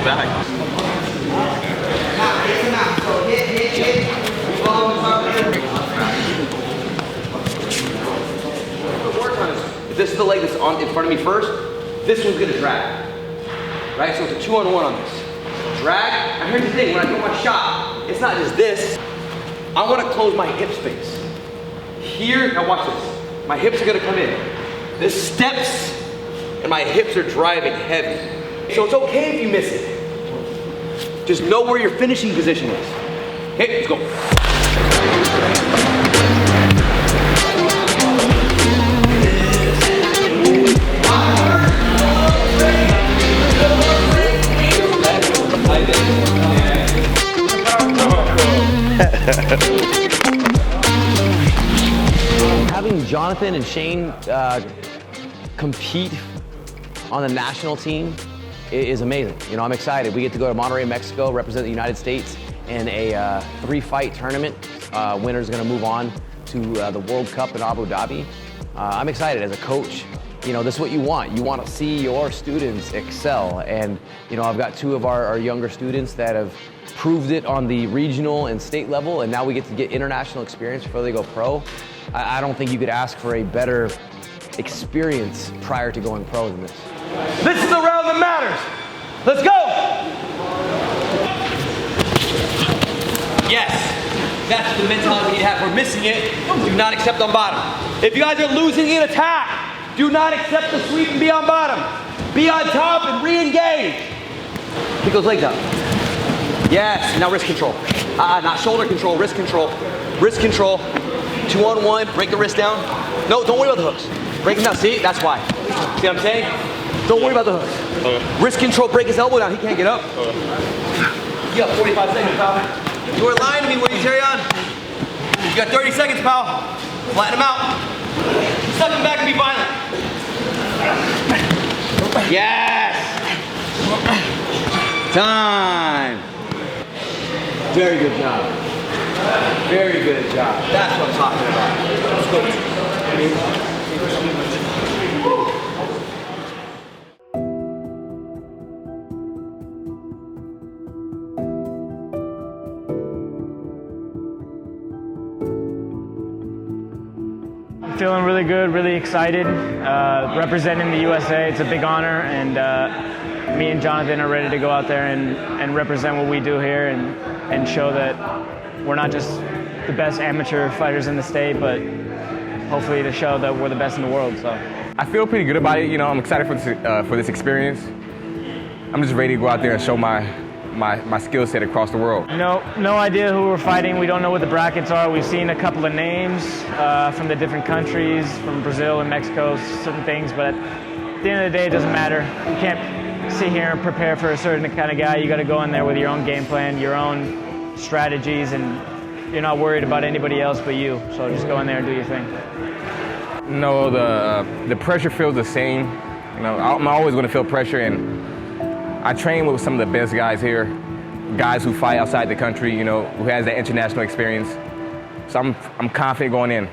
back. So hit. If this is the leg that's on in front of me first, this one's gonna drag. Right? So it's a 2-on-1 on this. Drag, and here's the thing, when I do my shot, it's not just this. I wanna close my hip space. Here, now watch this. My hips are gonna come in. This steps, and my hips are driving heavy. So it's okay if you miss it. Just know where your finishing position is. Okay, let's go. Having Jonathan and Shane compete on the national team is amazing. You know, I'm excited. We get to go to Monterrey, Mexico, represent the United States in a 3-fight tournament. Winner's gonna move on to the World Cup in Abu Dhabi. I'm excited as a coach. You know, this is what you want. You want to see your students excel. And, you know, I've got 2 of our younger students that have proved it on the regional and state level, and now we get to get international experience before they go pro. I don't think you could ask for a better experience prior to going pro than this. This is the round that matters. Let's go! Yes, that's the mentality you have. We're missing it. Do not accept on bottom. If you guys are losing in attack, do not accept the sweep and be on bottom. Be on top and re-engage. Pick those legs up. Yes, now wrist control. Not shoulder control, wrist control. Wrist control. 2-on-1, break the wrist down. No, don't worry about the hooks. Break them down, see? That's why. See what I'm saying? Don't worry about the hooks. Okay. Wrist control, break his elbow down. He can't get up. Okay. You got 45 seconds, pal. You are lying to me, Woody Terrion. You got 30 seconds, pal. Flatten him out. Suck him back and be violent. Yes! Time! Very good job. Very good job. That's what I'm talking about. Let's go. Feeling really good, really excited, representing the USA. It's a big honor, and me and Jonathan are ready to go out there and represent what we do here and show that we're not just the best amateur fighters in the state, but hopefully to show that we're the best in the world. So I feel pretty good about it. You know, I'm excited for this experience. I'm just ready to go out there and show my skill set across the world. No idea who we're fighting. We don't know what the brackets are. We've seen a couple of names from the different countries, from Brazil and Mexico, certain things, but at the end of the day, it doesn't matter. You can't sit here and prepare for a certain kind of guy. You got to go in there with your own game plan, your own strategies, and you're not worried about anybody else but you. So just go in there and do your thing. No, the pressure feels the same. You know, I'm always going to feel pressure, and I train with some of the best guys here, guys who fight outside the country, you know, who has that international experience. So I'm confident going in.